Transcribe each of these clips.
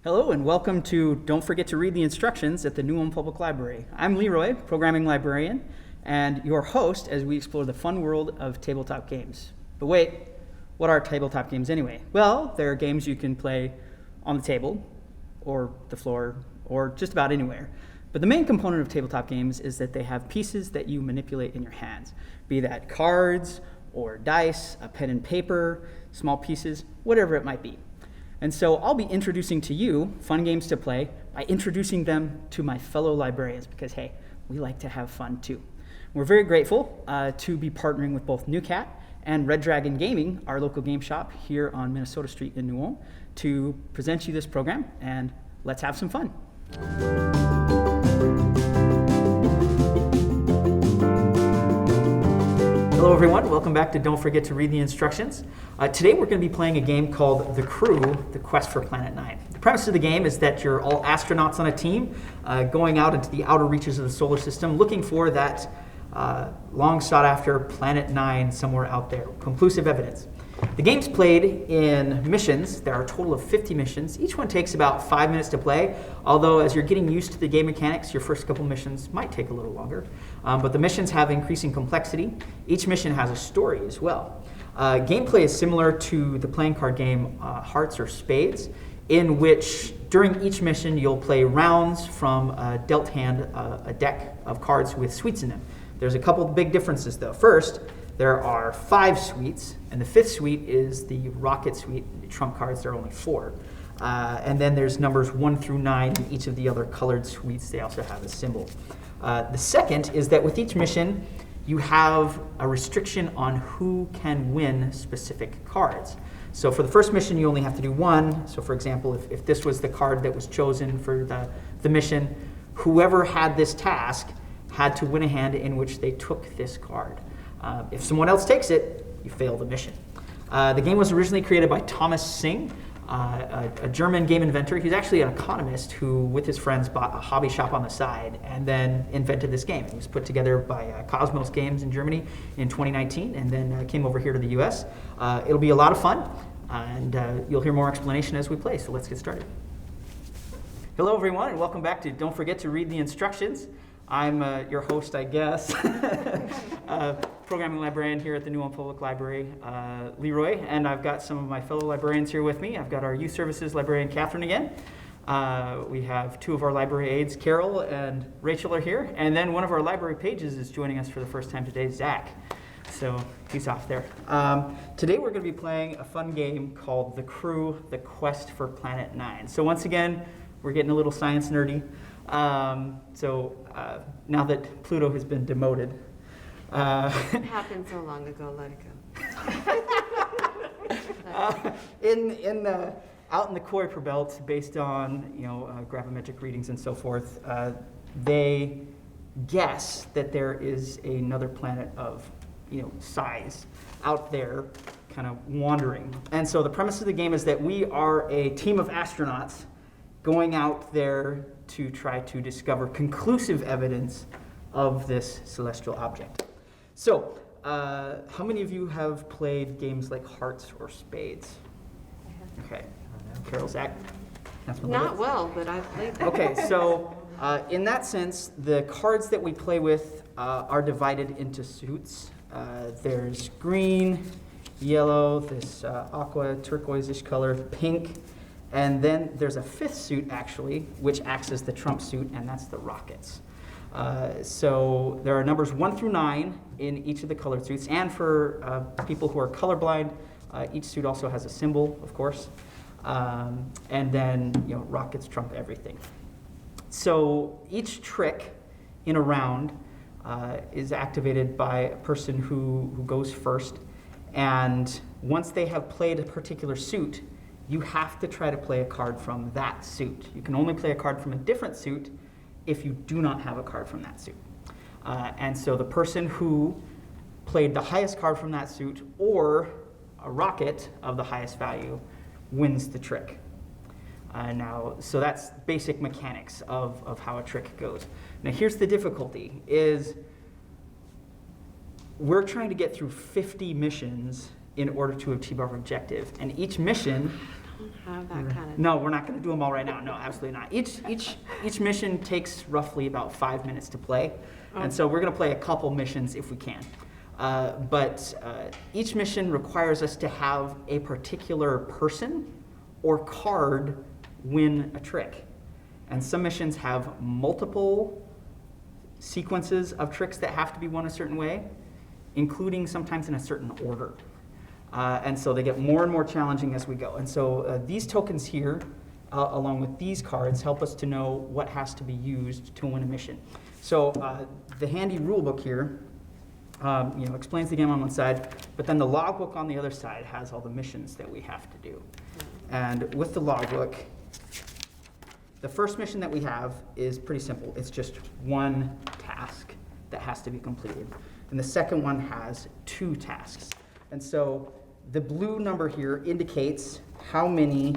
Hello and welcome to Don't Forget to Read the Instructions at the New Ulm Public Library. I'm Leroy, programming librarian, and your host as we explore the fun world of tabletop games. But wait, what are tabletop games anyway? Well, they're games you can play on the table, or the floor, or just about anywhere. But the main component of tabletop games is that they have pieces that you manipulate in your hands, be that cards, or dice, a pen and paper, small pieces, whatever it might be. And so I'll be introducing to you fun games to play by introducing them to my fellow librarians because, hey, we like to have fun too. We're very grateful to be partnering with both NewCat and Red Dragon Gaming, our local game shop here on Minnesota Street in New Ulm, to present you this program, and let's have some fun. Hello everyone, welcome back to Don't Forget to Read the Instructions. Today we're going to be playing a game called The Crew, The Quest for Planet 9. The premise of the game is that you're all astronauts on a team going out into the outer reaches of the solar system looking for that long sought after Planet 9 somewhere out there, conclusive evidence. The game's played in missions. There are a total of 50 missions. Each one takes about 5 minutes to play, although as you're getting used to the game mechanics, your first couple missions might take a little longer. But the missions have increasing complexity. Each mission has a story as well. Gameplay is similar to the playing card game Hearts or Spades, in which during each mission you'll play rounds from a dealt hand, a deck of cards with suites in them. There's a couple of big differences though. First, there are 5 suites, and the 5th suite is the Rocket suite. Trump cards, there are only 4. And then there's numbers 1 through 9 in each of the other colored suites. They also have a symbol. The second is that with each mission, you have a restriction on who can win specific cards. So for the first mission, you only have to do 1. So for example, if this was the card that was chosen for the mission, whoever had this task had to win a hand in which they took this card. If someone else takes it, you fail the mission. The game was originally created by Thomas Singh, a German game inventor. He's actually an economist who, with his friends, bought a hobby shop on the side and then invented this game. It was put together by Cosmos Games in Germany in 2019 and then came over here to the US. It'll be a lot of fun, and you'll hear more explanation as we play, so let's get started. Hello, everyone, and welcome back to Don't Forget to Read the Instructions. I'm your host, I guess, programming librarian here at the New Ulm Public Library, Leroy, and I've got some of my fellow librarians here with me. I've got our youth services librarian, Catherine, again. We have 2 of our library aides, Carol and Rachel, are here, and then one of our library pages is joining us for the first time today, Zach. So he's off there. Today we're going to be playing a fun game called The Crew, The Quest for Planet 9. So once again, we're getting a little science nerdy. Now that Pluto has been demoted. It happened so long ago, let it go. Out in the Kuiper Belt, based on gravimetric readings and so forth, they guess that there is another planet of size out there kind of wandering. And so the premise of the game is that we are a team of astronauts going out there to try to discover conclusive evidence of this celestial object. So, how many of you have played games like Hearts or Spades? Okay. Carol, Zach? Not well, but I've played them. Okay, so in that sense, the cards that we play with are divided into suits. There's green, yellow, this aqua, turquoise-ish color, pink, and then there's a 5th suit, actually, which acts as the trump suit, and that's the Rockets. So there are numbers 1 through 9 in each of the colored suits, and for people who are colorblind, each suit also has a symbol, of course, and then Rockets trump everything. So each trick in a round is activated by a person who goes first, and once they have played a particular suit, you have to try to play a card from that suit. You can only play a card from a different suit if you do not have a card from that suit. And so the person who played the highest card from that suit or a rocket of the highest value wins the trick. So that's basic mechanics of how a trick goes. Now here's the difficulty, is we're trying to get through 50 missions in order to achieve our objective. And each mission don't have that kind of. No, we're not going to do them all right now. No, absolutely not. Each mission takes roughly about 5 minutes to play, and so we're going to play a couple missions if we can. But each mission requires us to have a particular person or card win a trick. And some missions have multiple sequences of tricks that have to be won a certain way, including sometimes in a certain order. And so they get more and more challenging as we go. And so these tokens here, along with these cards, help us to know what has to be used to win a mission. So the handy rule book here explains the game on one side, but then the logbook on the other side has all the missions that we have to do. And with the logbook, the first mission that we have is pretty simple. It's just one task that has to be completed. And the second one has 2 tasks. And so the blue number here indicates how many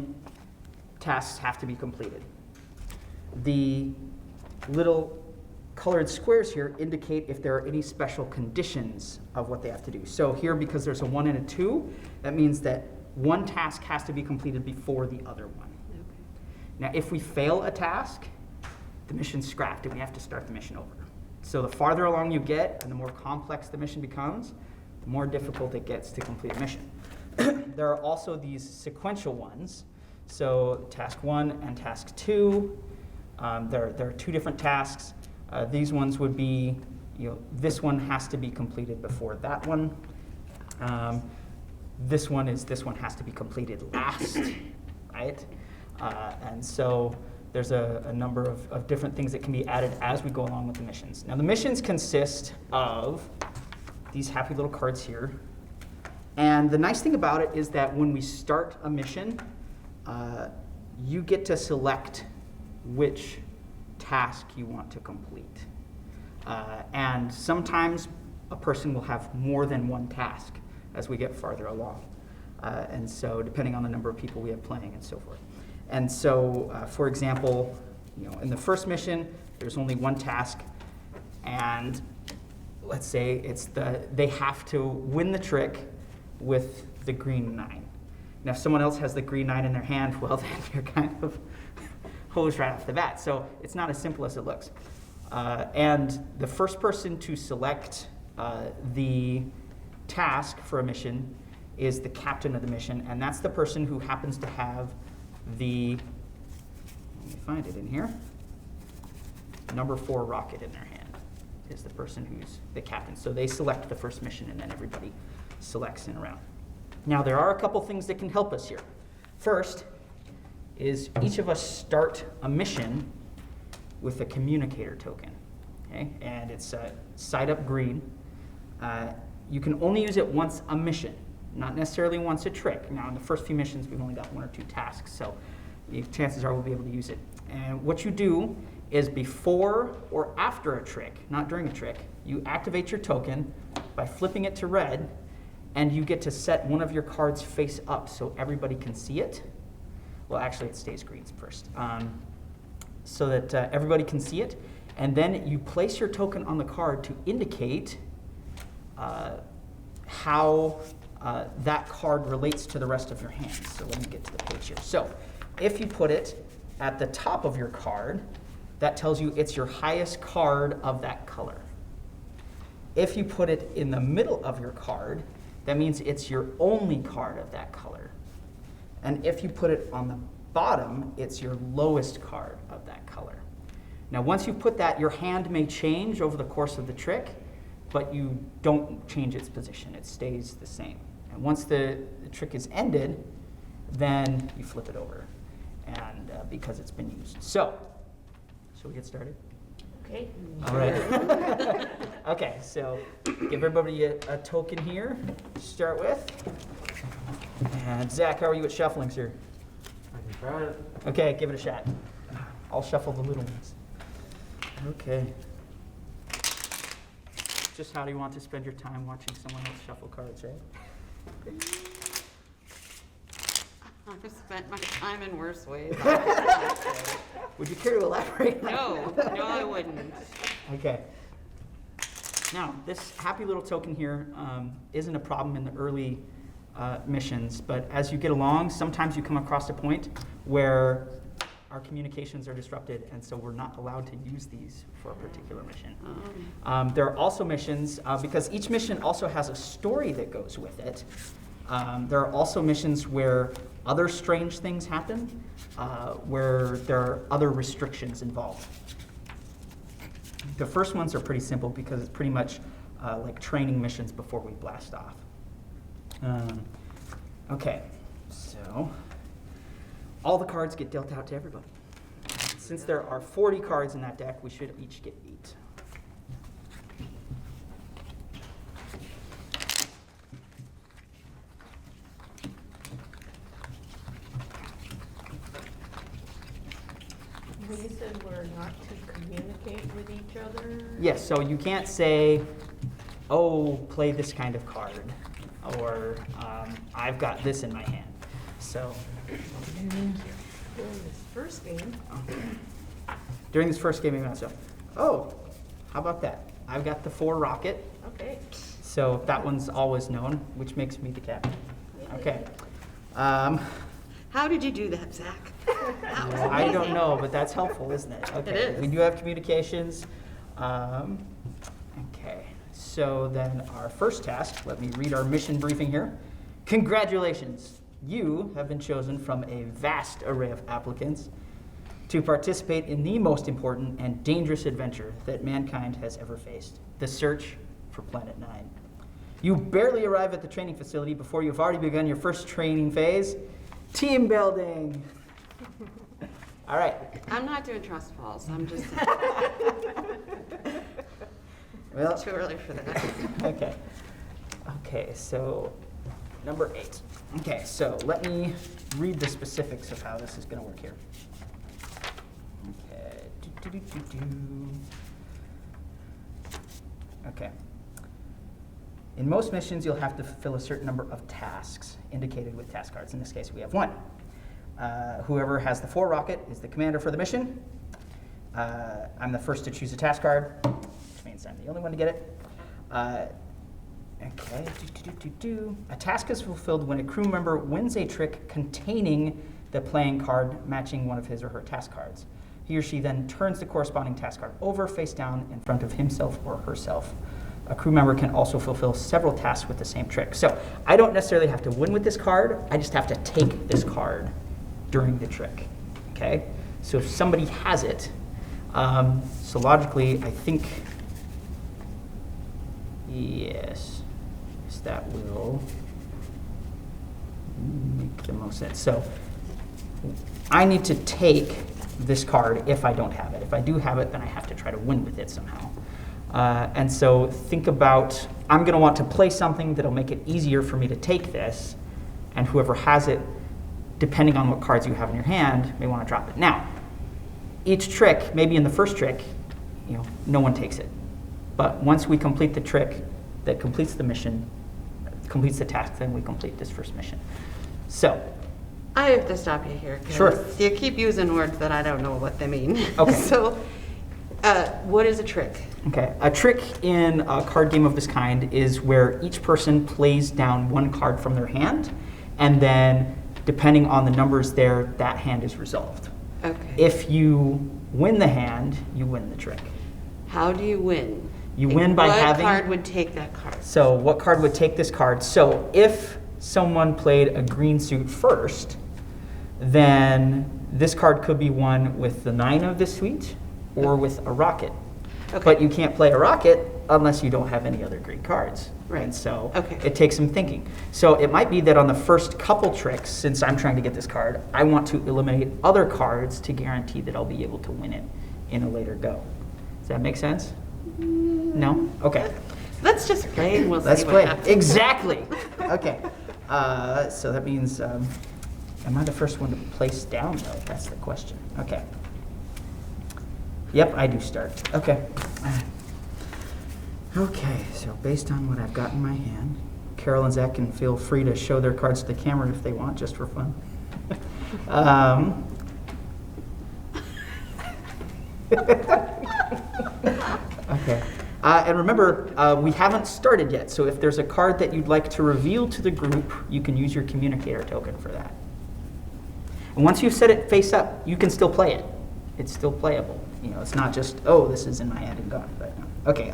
tasks have to be completed. The little colored squares here indicate if there are any special conditions of what they have to do. So here, because there's a 1 and a 2, that means that one task has to be completed before the other one. Okay. Now, if we fail a task, the mission's scrapped and we have to start the mission over. So the farther along you get and the more complex the mission becomes, the more difficult it gets to complete a mission. There are also these sequential ones. So task 1 and task 2, there are 2 different tasks. These ones would be, this one has to be completed before that one. This one has to be completed last, right? And so there's a number of different things that can be added as we go along with the missions. Now the missions consist of these happy little cards here. And the nice thing about it is that when we start a mission, you get to select which task you want to complete. And sometimes a person will have more than one task as we get farther along. And so depending on the number of people we have playing and so forth. And so, for example, in the first mission, there's only one task, and let's say they have to win the trick with the green 9. Now, if someone else has the green 9 in their hand, well, then you're kind of hosed right off the bat. So it's not as simple as it looks. And the first person to select the task for a mission is the captain of the mission, and that's the person who happens to have let me find it in here, number 4 rocket in their hand is the person who's the captain. So they select the first mission, and then everybody selects in a round. Now, there are a couple things that can help us here. First is each of us start a mission with a Communicator Token, okay? And it's side up green. You can only use it once a mission, not necessarily once a trick. Now, in the first few missions, we've only got 1 or 2 tasks, so chances are we'll be able to use it. And what you do is before or after a trick, not during a trick, you activate your token by flipping it to red, and you get to set one of your cards face up so everybody can see it. Well, actually, it stays green first, so that everybody can see it. And then you place your token on the card to indicate how that card relates to the rest of your hand. So let me get to the page here. So if you put it at the top of your card, that tells you it's your highest card of that color. If you put it in the middle of your card, that means it's your only card of that color. And if you put it on the bottom, it's your lowest card of that color. Now, once you put that, your hand may change over the course of the trick, but you don't change its position. It stays the same. And once the trick is ended, then you flip it over, and because it's been used. So, shall we get started? Okay. All right. Okay, so give everybody a token here to start with. And Zach, how are you at shuffling, sir? I can try it. Okay, give it a shot. I'll shuffle the little ones. Okay. Just how do you want to spend your time watching someone else shuffle cards, right? I've spent my time in worse ways. Would you care to elaborate? No, I wouldn't. Okay. Now, this happy little token here isn't a problem in the early missions, but as you get along, sometimes you come across a point where our communications are disrupted, and so we're not allowed to use these for a particular mission. There are also missions, because each mission also has a story that goes with it. There are also missions where other strange things happen, where there are other restrictions involved. The first ones are pretty simple because it's pretty much like training missions before we blast off. Okay, so all the cards get dealt out to everybody. Since there are 40 cards in that deck, we should each get 8. When you said we're not to communicate with each other? Yes, so you can't say, oh, play this kind of card, or I've got this in my hand. So During this first game, during this first game, so, oh, how about that? I've got the 4 rocket, okay. so that one's always known, which makes me the captain. Okay. How did you do that, Zach? That was I don't amazing. know, but that's helpful, isn't it? Okay. It is. We do have communications. Okay, so then our first task, let me read our mission briefing here. Congratulations, you have been chosen from a vast array of applicants to participate in the most important and dangerous adventure that mankind has ever faced, the search for Planet 9. You barely arrive at the training facility before you've already begun your first training phase, team building. All right. I'm not doing trust falls. I'm just Well, too early for that. okay. Okay, so number 8. Okay, so let me read the specifics of how this is going to work here. Okay. Okay. In most missions, you'll have to fulfill a certain number of tasks indicated with task cards. In this case, we have 1. Whoever has the 4 rocket is the commander for the mission. I'm the first to choose a task card, which means I'm the only one to get it. Okay. A task is fulfilled when a crew member wins a trick containing the playing card matching one of his or her task cards. He or she then turns the corresponding task card over face down in front of himself or herself. A crew member can also fulfill several tasks with the same trick. So I don't necessarily have to win with this card. I just have to take this card during the trick. Okay? So if somebody has it, so logically, I think, yes, that will make the most sense. So I need to take this card if I don't have it. If I do have it, then I have to try to win with it somehow. And so think about, I'm going to want to play something that'll make it easier for me to take this, and whoever has it, depending on what cards you have in your hand, may want to drop it. Now, each trick, maybe in the first trick, no one takes it. But once we complete the trick that completes the mission, completes the task, then we complete this first mission. So, I have to stop you here. 'Cause Sure. You keep using words that I don't know what they mean. Okay. So, what is a trick? okay, a trick in a card game of this kind is where each person plays down 1 card from their hand, and then depending on the numbers there, that hand is resolved. Okay. If you win the hand, you win the trick. How do you win? You win by having... What card would take that card? So what card would take this card? So if someone played a green suit first, then this card could be won with the 9 of the suite or with a rocket. Okay. But you can't play a rocket unless you don't have any other green cards. Right. And so Okay. it takes some thinking. So it might be that on the first couple tricks, since I'm trying to get this card, I want to eliminate other cards to guarantee that I'll be able to win it in a later go. Does that make sense? No? Okay. Let's just play and we'll Let's see play. what happens. Exactly. Okay. So that means, am I the first one to place down, though? That's the question. Okay. Yep, I do start. Okay. Okay, so based on what I've got in my hand, Carol and Zach can feel free to show their cards to the camera if they want, just for fun. Okay. And remember, we haven't started yet, so if there's a card that you'd like to reveal to the group, you can use your Communicator Token for that. And once you've set it face up, you can still play it. It's still playable. You know, it's not just, oh, this is in my hand and gone. But no. Okay,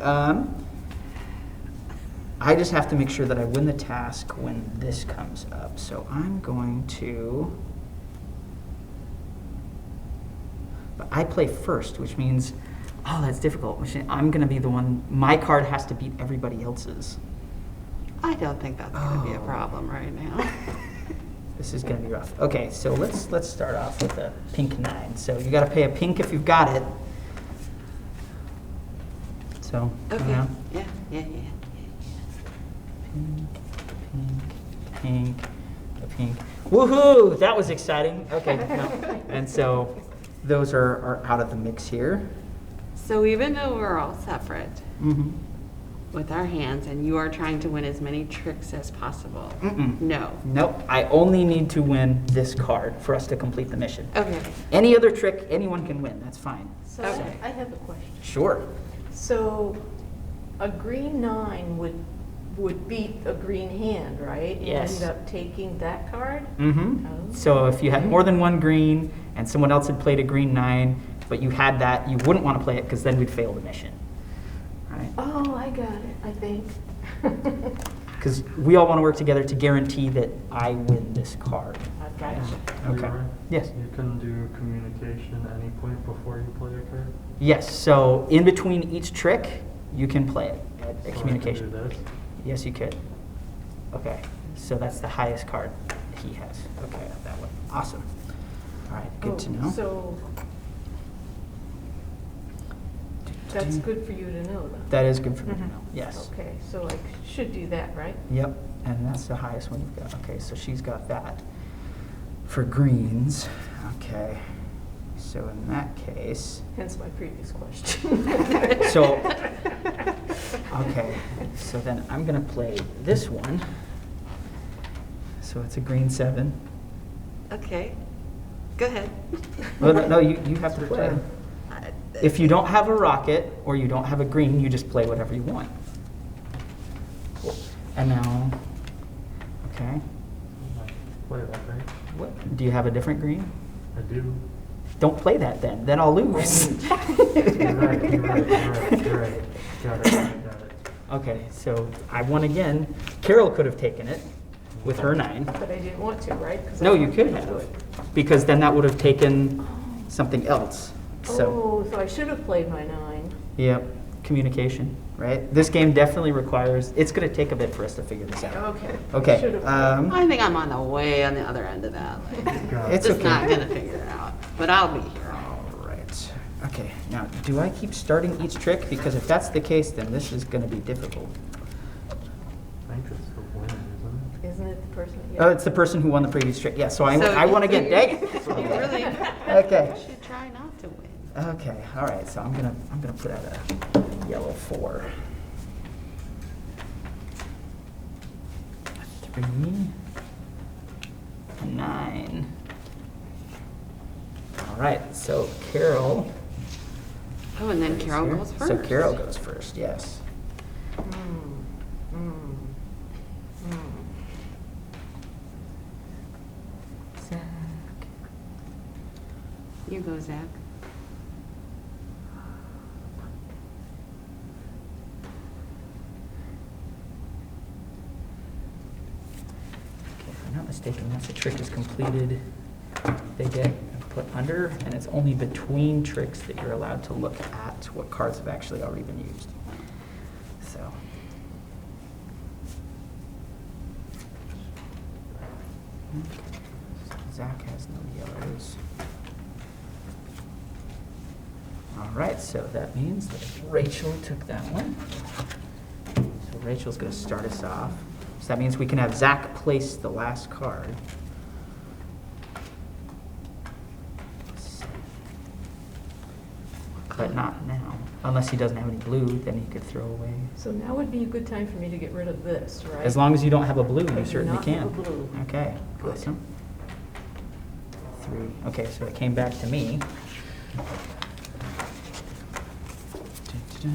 I just have to make sure that I win the task when this comes up. So I'm going to... But I play first, which means, oh, that's difficult. I'm going to be the one, my card has to beat everybody else's. I don't think that's going to be a problem right now. This is going to be rough. Okay, so let's start off with a pink 9. So you got to pay a pink if you've got it. So, Okay. yeah. Yeah. Pink, a pink. Woohoo! That was exciting. Okay, no. And so those are out of the mix here. So even though we're all separate Mm-hmm. with our hands and you are trying to win as many tricks as possible, no. Nope. I only need to win this card for us to complete the mission. Okay. Any other trick, anyone can win. That's fine. So Okay. I have a question. Sure. So a green 9 would beat a green hand, right? You Yes. end up taking that card? Mm-hmm. Oh. So if you had more than one green and someone else had played a green 9, but you had that, you wouldn't want to play it because then we'd fail the mission. Right? Oh, I got it, I think. Because we all want to work together to guarantee that I win this card. I've got you. Okay. Leroy, Yes. You can do communication any point before you play a card. Yes. So in between each trick, you can play it at So I can communication. do this. Yes, you could. Okay. So that's the highest card he has. Okay, that one. Awesome. All right. Good to know. So that's good for you to know, though. That is good for me to know. Yes. Okay, so I should do that, right? Yep, and that's the highest one you've got. Okay, so she's got that. For greens, okay. So in that case, Hence my previous question. so, okay, so then I'm gonna play this one. So it's a green 7. Okay. Go ahead. Well, no, you have to Your play. turn. If you don't have a rocket or you don't have a green, you just play whatever you want. Cool. And now, okay, Play that, right? what, do you have a different green? I do. Don't play that then I'll lose. You're right. Got it. Okay, so I won again. Carol could have taken it with her 9. But I didn't want to, right? 'Cause I No, you wanted could to have, do it. because then that would have taken something else. So, Oh, so I should have played my 9. yep, communication, right? This game definitely requires, it's going to take a bit for us to figure this out. Okay. Okay, Should have I think I'm on the way on the other end of that. Like, it's just okay. not gonna figure it out, but I'll be here. All right. Okay, now, do I keep starting each trick? Because if that's the case, then this is going to be difficult. I think it's the winner, isn't Isn't it the person? Oh, it's the person who won the previous trick. Yeah, so I So won you- again. Dang it. You really Okay. should try not to win. Okay, all right, so I'm gonna put out a yellow 4. 3, 9. All right, so Carol. Oh, and then Carol here. goes first. So Carol goes first, yes. Zach. You go, Zach. Okay, if I'm not mistaken, once a trick is completed, they get put under, and it's only between tricks that you're allowed to look at what cards have actually already been used. So. Okay. Zach has no yellows. All right, so that means that Rachel took that one. So Rachel's going to start us off. So that means we can have Zach place the last card. But not now. Unless he doesn't have any blue, then he could throw away. So now would be a good time for me to get rid of this, right? As long as you don't have a blue, I you do certainly not can. have a blue. Okay, Good. awesome. 3. Okay, so it came back to me. Da-da-da.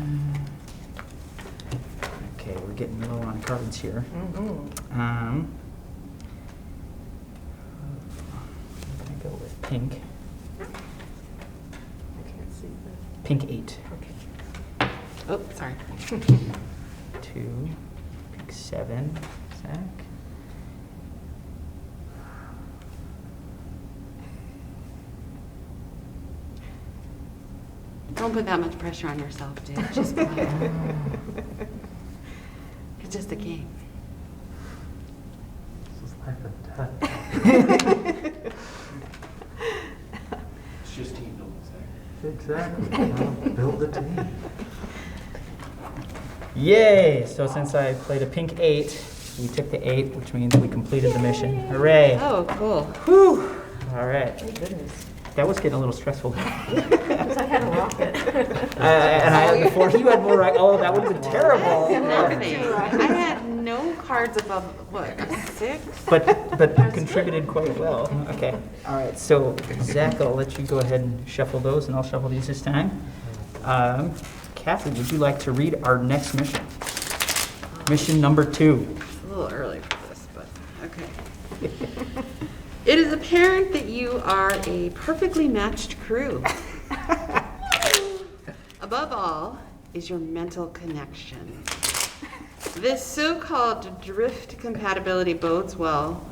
Okay, we're getting low on cards here. Mm-hmm. I'm gonna go with pink. I can't see the, Pink 8. okay. Oh, sorry. 2. Pink 7. Zach. Don't put that much pressure on yourself, dude. Just play. It's just a game. This is life and death. It's just team building, Zach. Exactly. Build a team. Yay! So since I played a pink 8, we took the 8, which means we completed the mission. Hooray! Oh, cool. Whew! All right. Thank goodness. That was getting a little stressful. Because I had a rocket. And I had before you had more. Oh, that would have been terrible. Nothing. I had no cards above, what, a 6? But contributed quite well. Okay. All right. So Zach, I'll let you go ahead and shuffle those, and I'll shuffle these this time. Kathy, would you like to read our next mission? Mission number 2. It's a little early for this, but okay. It is apparent that you are a perfectly matched crew. Above all is your mental connection. This so-called drift compatibility bodes well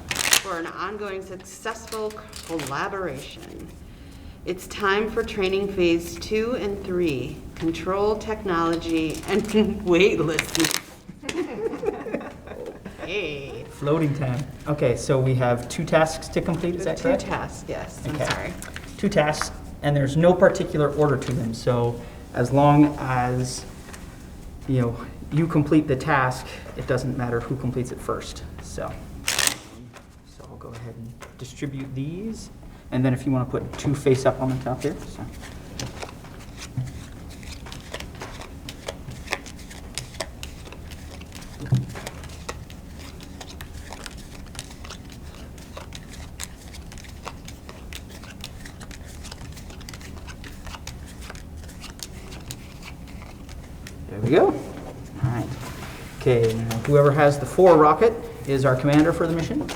for an ongoing successful collaboration. It's time for training phase 2 and 3, control technology and weightlessness. Okay. Floating time. Okay. So we have 2 tasks to complete. Is that 2 correct? tasks, yes, I'm Okay. sorry. 2 tasks, and there's no particular order to them. So as long as you complete the task, it doesn't matter who completes it first. So I'll go ahead and distribute these, and then if you want to put 2 face up on the top here. So. There we go. All right. Okay, now whoever has the 4 rocket is our commander for the mission.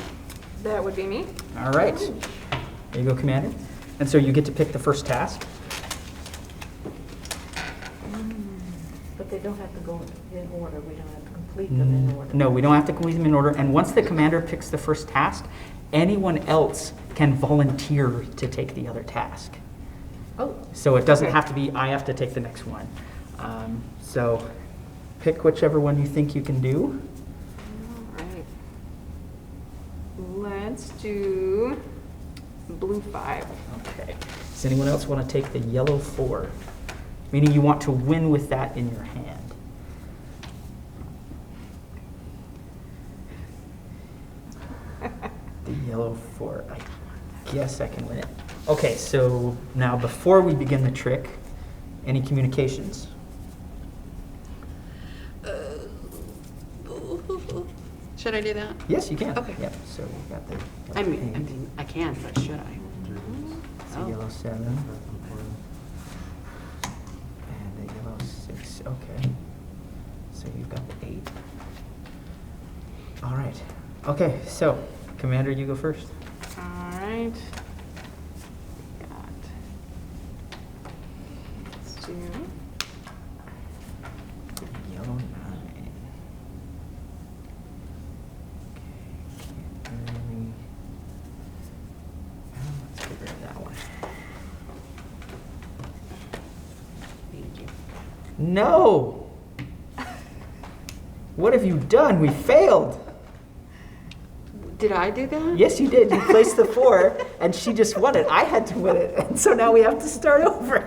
That would be me. All right. There you go, commander. And so you get to pick the first task. But they don't have to go in order. We don't have to complete them in order. No, we don't have to complete them in order. And once the commander picks the first task, anyone else can volunteer to take the other task. Oh, So it doesn't have to be, I have to take the next one. So pick whichever one you think you can do. All right. Let's do blue 5. Okay. Does anyone else want to take the yellow 4? Meaning you want to win with that in your hand. The yellow 4. I guess I can win it. Okay, so now before we begin the trick, any communications? Should I do that? Yes, you can. Okay. Yep. So we've got the I yellow mean, I can, but should I? It's Oh. a yellow 7 That's important. and a yellow 6. Okay. So you've got the 8. All right. Okay, so Commander, you go first. All right. Got. Let's do. Yellow 9. Okay. Let's get rid of that one. Thank you. No! What have you done? We failed. Did I do that? Yes, you did. You placed the 4, and she just won it. I had to win it, and so now we have to start over.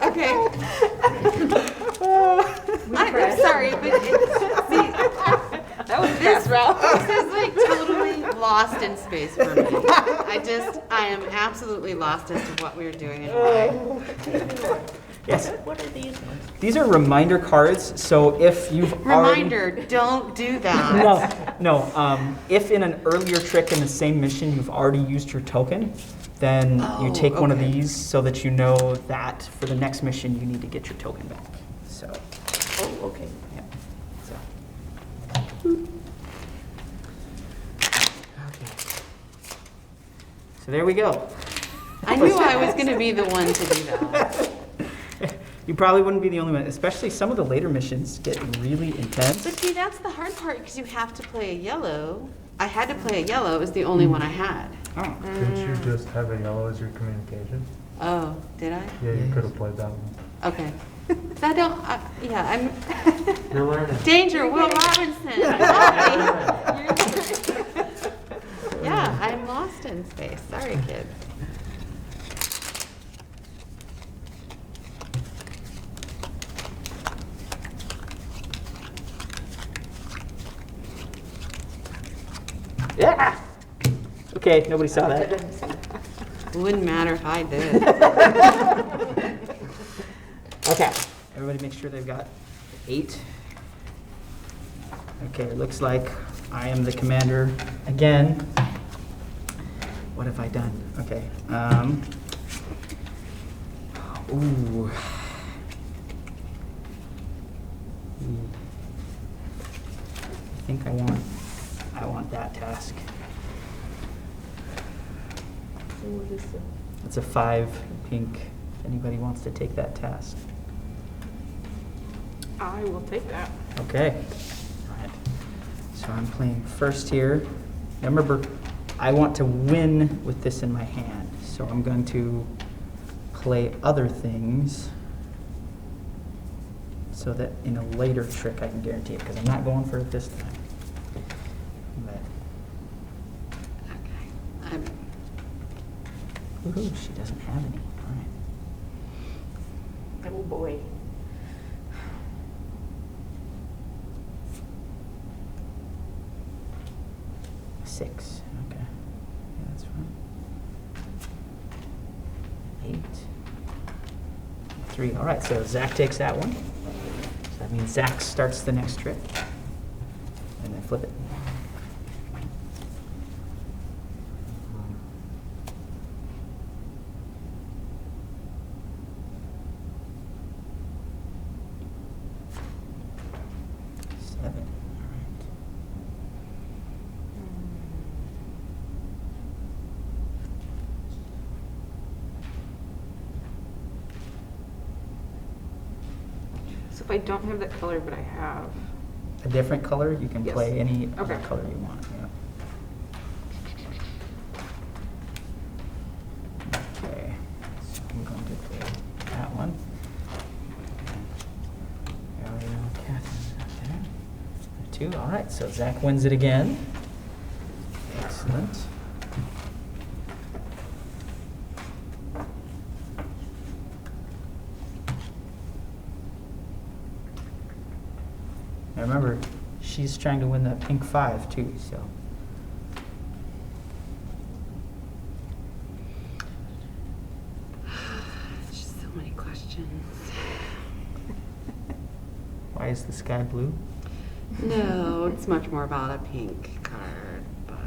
Okay. I'm sorry, but see, That was this route. this is like totally lost in space for me. I am absolutely lost as to what we're doing and why. Yes. what are these ones? These are reminder cards, so if you've already... Reminder, don't do that. No. If in an earlier trick in the same mission you've already used your token, then you Oh, take one of okay. these so that you know that for the next mission you need to get your token back. So, Oh, okay. yeah. So, Okay. So there we go. I knew I was going to be the one to do that. You probably wouldn't be the only one, especially some of the later missions get really intense. But see, that's the hard part because you have to play a yellow. I had to play a yellow. It was the only one I had. Oh. Didn't you just have a yellow as your communication? Oh, did I? Yeah, you Yes. could have played that one. Okay. I don't, yeah, I'm, You're learning. danger, Will Robinson. Yeah, I'm lost in space. Sorry, kid. Yeah! Okay, nobody saw that. It wouldn't matter if I did. Okay, everybody make sure they've got 8. Okay, it looks like I am the commander again. What have I done? Okay. Ooh. I think I want that task. What is the- It's a 5 pink. If anybody wants to take that task. I will take that. Okay. All right. So I'm playing first here. Now remember, I want to win with this in my hand. So I'm going to play other things so that in a later trick I can guarantee it, because I'm not going for it this time. But, Okay. I'm, woohoo, she doesn't have any. All right. Oh, boy. Six. Okay. Yeah, that's fine. 8. 3. All right, so Zach takes that one. So that means Zach starts the next trick. And then flip it. Seven. All right. So if I don't have that color, but I have, A different color, you can Yes. play any other Okay. color you want. Yeah. Okay, so I'm going to play that one. There we go, Catherine's up there. 2, all right, so Zach wins it again. Excellent. Now remember, she's trying to win that pink 5 too, so. just so many questions. Why is the sky blue? No, it's much more about a pink card, but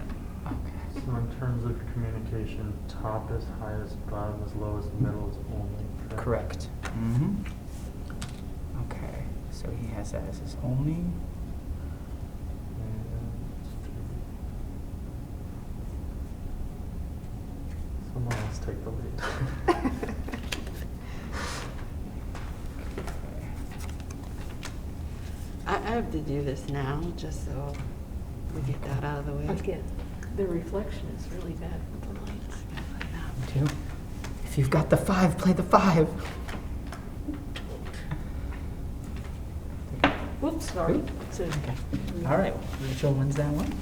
Okay. So in terms of communication, top is highest, bottom is lowest, middle is only. Correct. Mm-hmm. Okay, so he has that as his only. And someone else take the lead. I have to do this now, just so we get that out of the way. Again, the reflection is really bad with the lights. I gotta play that. 2. If you've got the 5, play the 5. Whoops, sorry. Oop. It's a- Okay. All right, Rachel wins that one.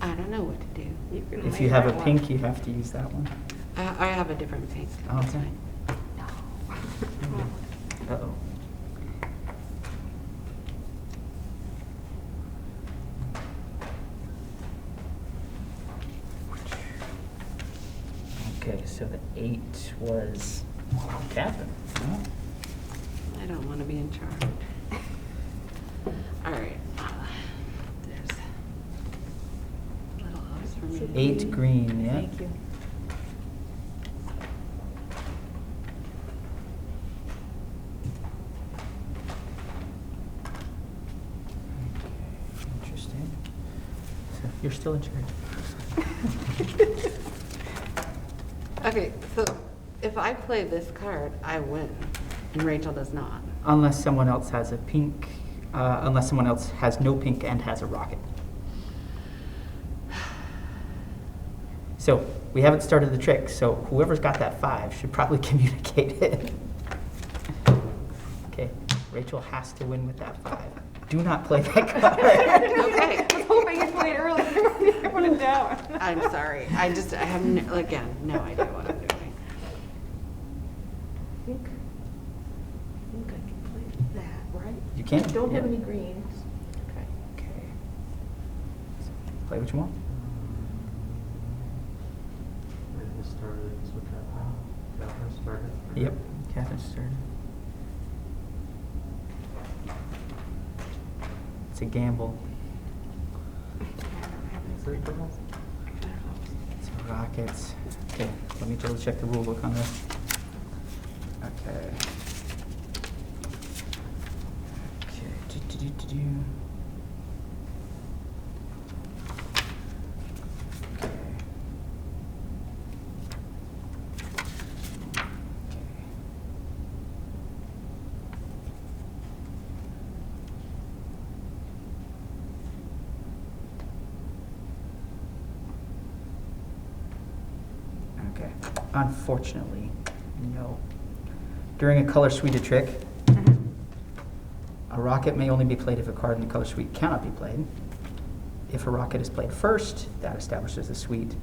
I don't know what to do. you can If lay you have a that one. pink, you have to use that one. I have a different pink. Oh, That's okay. fine. Uh-oh. Okay, so the 8 was Catherine. Oh. I don't want to be in charge. All right. There's 8 green, yeah. Thank you. Okay, interesting. So you're still in charge. Okay, so if I play this card, I win, and Rachel does not. Unless someone else has a pink, unless someone else has no pink and has a rocket. So we haven't started the trick, so whoever's got that 5 should probably communicate it. Okay, Rachel has to win with that 5. Do not play that card. Okay. I was hoping you played earlier. I put it down. I'm sorry. I have, again, no idea what I'm doing. I think I can play that, right? You can. I don't have Yeah. any greens. Okay. Okay. Play what you want. Who started? So Catherine started. Yep, Catherine started. It's a gamble. It's rockets. Okay, let me double check the rule book on this. Okay. Okay. Do. Okay. Okay. Unfortunately, no. During a color suite trick, a rocket may only be played if a card in the color suite cannot be played. If a rocket is played first, that establishes the suite.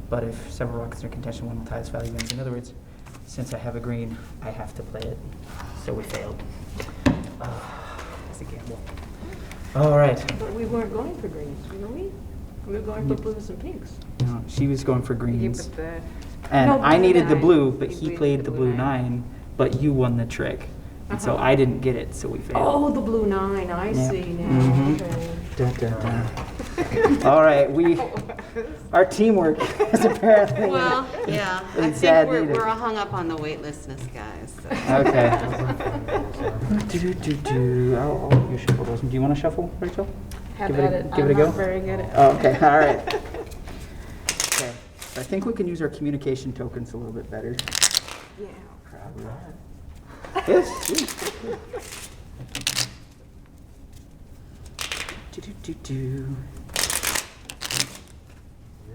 But if several rockets are in contention, one will tie its value wins. In other words, since I have a green, I have to play it. So we failed. It's a gamble. All right. But we weren't going for greens, were we? We were going for blues and pinks. No, she was going for You greens. put the, And No, I blue needed the 9. blue, but You he played played the the blue blue 9, but you won the trick. And so Uh-huh. I didn't get it, so we failed. Oh, the blue 9, I Yeah. see now, Mhm. okay. Dun, dun, dun. All right, our teamwork is apparently. Well, yeah, I It's think sad we're neither. all hung up on the weightlessness, guys. So. Okay. You shuffle those. Do you want to shuffle, Rachel? have Give it at a- it. give it a I'm go? not very good at Oh, okay, all right. Okay, I think we can use our communication tokens a little bit better. Yeah. Probably. Yes. Do. You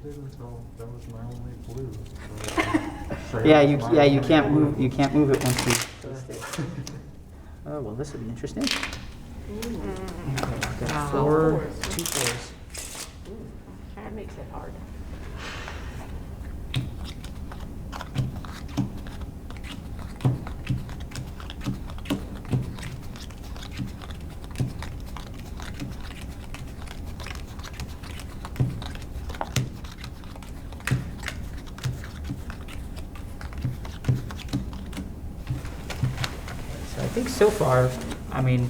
didn't tell that was my only blue. So Yeah, say you it's my you only can't blue. move it once you taste it. Oh well, this will be interesting. Okay, I've got 4, 2 4s. That makes it hard. So I think so far, I mean,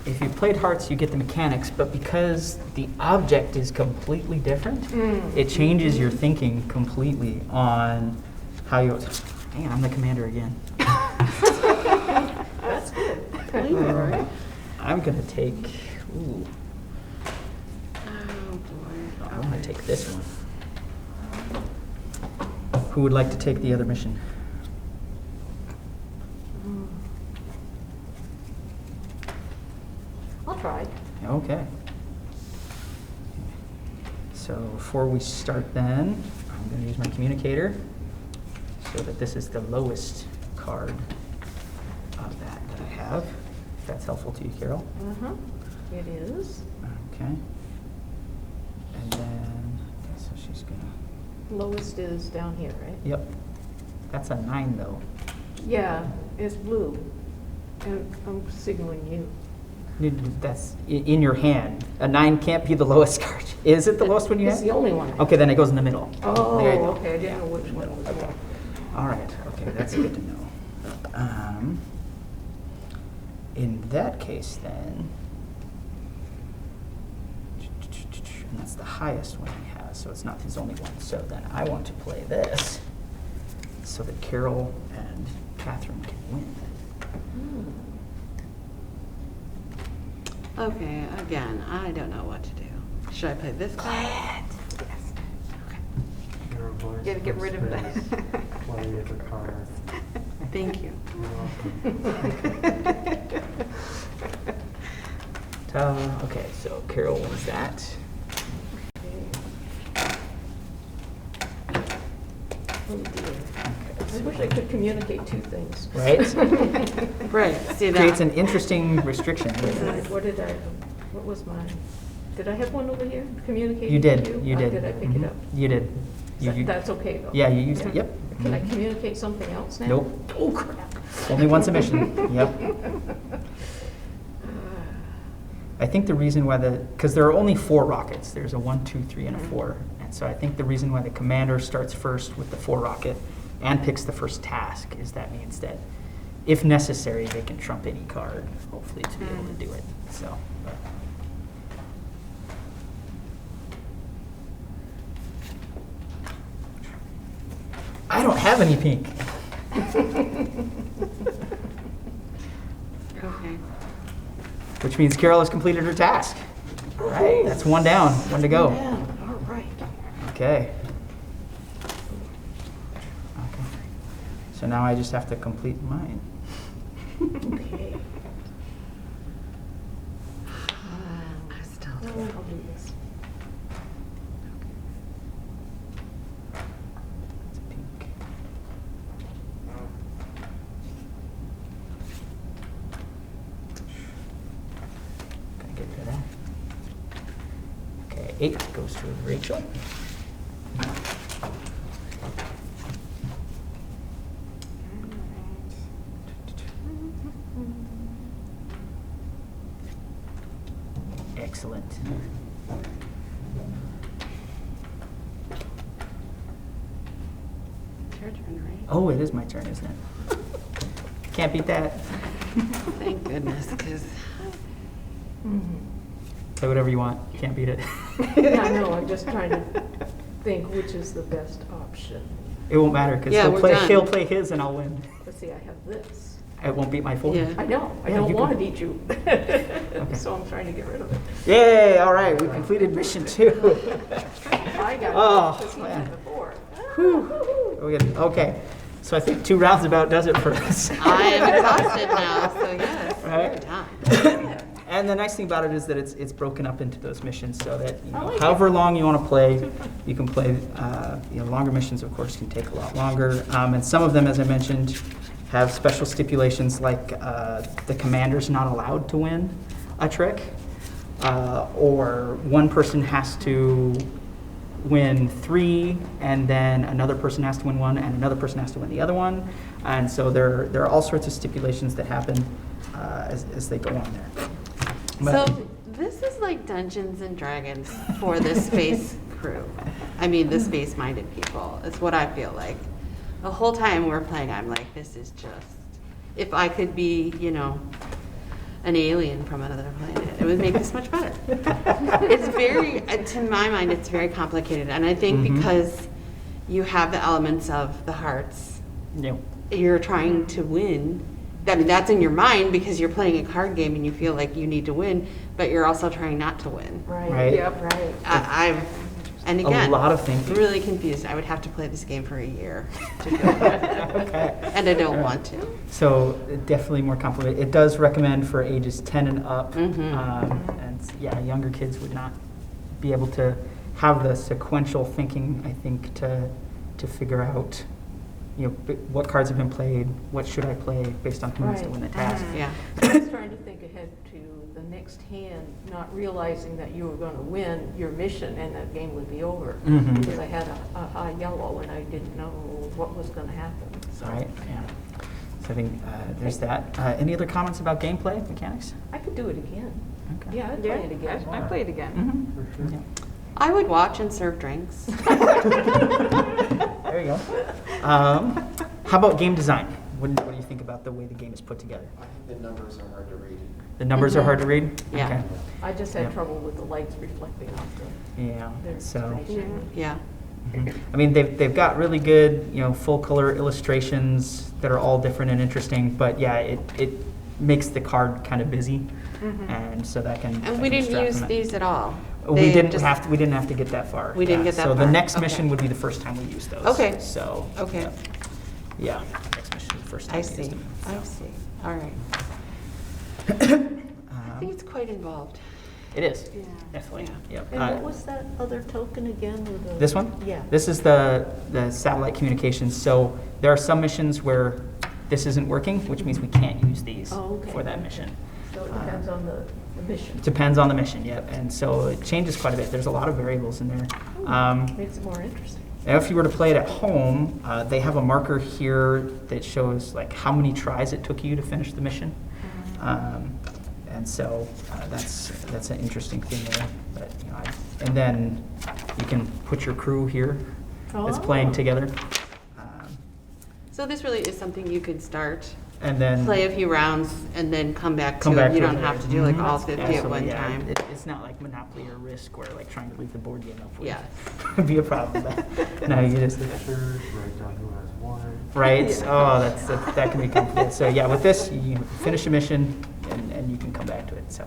if you played hearts, you get the mechanics, but because the object is completely different, it changes your thinking completely on how you. Hang on, I'm the commander again. That's good. Right? I'm gonna take. Ooh, Oh, boy. I'm gonna take this one. Who would like to take the other mission? I'll try. Okay. So before we start then, I'm going to use my communicator so that this is the lowest card of that I have. If that's helpful to you, Carol. Uh-huh. It is. Okay. And then, okay, so she's going to, Lowest is down here, right? yep. That's a 9 though. Yeah, it's blue. And I'm signaling you. That's in your hand. A 9 can't be the lowest card. Is it the lowest one you It's have? the only one. Okay, then it goes in the middle. Oh, There you go. okay, I didn't know which one was Okay. what. All right, okay, that's good to know. In that case then, And that's the highest one he has, so it's not his only one. So then I want to play this so that Carol and Catherine can win. Okay, again, I don't know what to do. Should I play this card? Your voice Gotta get for rid of that. space. Play the card. Thank you. You're welcome. Okay, so Carol wins that. Oh dear. I wish I could communicate two things. Right? Right, see that? Creates an interesting restriction. What was mine? Did I have one over here? Communicate? You did, with you Oh, did. Did I pick Mhm. it up? You did. That's okay though? Yeah, you used it, Yeah. yep. Can I Mhm. communicate something else now? Nope. Oh crap. Only one submission, yep. I think the reason why because there are only 4 rockets. There's a 1, 2, 3, and a 4. And so I think the reason why the commander starts first with the 4 rocket and picks the first task is that means that if necessary, they can trump any card, hopefully, to be able to do it. So, but. I don't have any pink. Okay. Which means Carol has completed her task. All right, that's 1 down, 1 to go. Yeah, all right. Okay. Okay. So now I just have to complete mine. Okay. I still Oh, don't. I'll do this. It's pink. Gonna get rid of that. Okay, 8 goes to Rachel. Excellent. It's your turn, right? Oh, it is my turn, isn't it? Can't beat that. Thank goodness, because Play whatever you want. Can't beat it. Yeah, I know, I'm just trying to think which is the best option. It won't matter because Yeah, we're done. he'll play his and I'll win. Let's see, I have this. It won't beat my 4. Yeah. I know, I Yeah, don't you want to can- beat you. So I'm trying to get rid of it. Yay! All right, we completed mission 2. I got Oh, it, because he man. had the 4. Okay, so I think 2 rounds about does it for us. I am exhausted now, so yes, Right. we're done. And the nice thing about it is that it's broken up into those missions so that I like it. however long you want to play, you can play. Longer missions, of course, can take a lot longer. And some of them, as I mentioned, have special stipulations like the commander's not allowed to win a trick, or one person has to win 3, and then another person has to win 1, and another person has to win the other one. And so there are all sorts of stipulations that happen as they go on there. But- So this is like Dungeons and Dragons for the space crew. I mean, the space-minded people. It's what I feel like. The whole time we're playing, I'm like, this is just. If I could be, an alien from another planet, it would make this much better. It's very, to my mind, it's very complicated, and I think Mhm. because you have the elements of the hearts, Yeah. you're trying to win. I mean, that's in your mind because you're playing a card game and you feel like you need to win, but you're also trying not to win. Right. Yep, right. And again, A lot of thinking. really confused. I would have to play this game for a year to do it. Okay. And I don't want to. So definitely more complicated. It does recommend for ages 10 and up. Mhm. Younger kids would not be able to have the sequential thinking, I think, to figure out, what cards have been played, what should I play based on who needs to Right. win the task. Yeah. I was trying to think ahead to the next hand, not realizing that you were going to win your mission and that game would be over. Mhm. Because I had a high yellow and I didn't know what was going to happen. So All right, yeah. So I think there's that. Any other comments about gameplay mechanics? I could do it again. Okay. Yeah, I'd play it again. I play it again. Mhm. For sure. Yeah. I would watch and serve drinks. There you go. How about game design? What do you think about about the way the game is put together. I think the numbers are hard to read. The numbers are hard to read? Yeah. Okay. I just had Yeah. trouble with the lights reflecting off Yeah, their so. information. Yeah. Mhm. I mean, they've got really good, full color illustrations that are all different and interesting, but yeah, it makes the card kind of busy, and so that can. And we didn't distract use from it. these at all. We They didn't just- we didn't have to get that far. We didn't Yeah, get that So the far. next Okay. mission would be the first time we use those. Okay. So. Okay. Yeah, next mission is the first time I we used see. them. I see. All right. I think it's quite involved. It is, Yeah. definitely. Yeah. Yep. And what was that other token again? With the- This one? Yeah. This is the satellite communications. So there are some missions where this isn't working, which means we can't use these Oh, okay. for that mission. So it depends on the mission. Depends on the mission, yep. And so it changes quite a bit. There's a lot of variables in there. Makes it more interesting. Now, if you were to play it at home, they have a marker here that shows like how many tries it took you to finish the mission. And so that's an interesting thing there. But, and then you can put your crew here that's playing Oh. together. So this really is something you could start, And then play a few rounds, and then come back to come back it. You to don't it have later. to do like Mhm. all 50 at Absolutely, one yeah. time. It's not like Monopoly or Risk where like trying to leave the board game up would Yeah. would be a problem. But no, you just Pictures, write down who has what. right. Oh, that can be complicated. So yeah, with this you finish a mission and you can come back to it. So,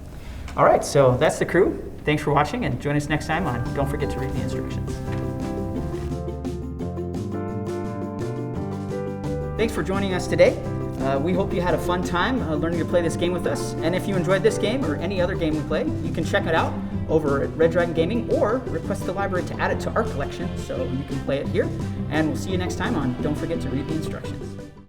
all right. So that's the crew. Thanks for watching and join us next time on Don't Forget to Read the Instructions. Thanks for joining us today. We hope you had a fun time learning to play this game with us. And if you enjoyed this game or any other game we play, you can check it out over at Red Dragon Gaming or request the library to add it to our collection so you can play it here. And we'll see you next time on Don't Forget to Read the Instructions.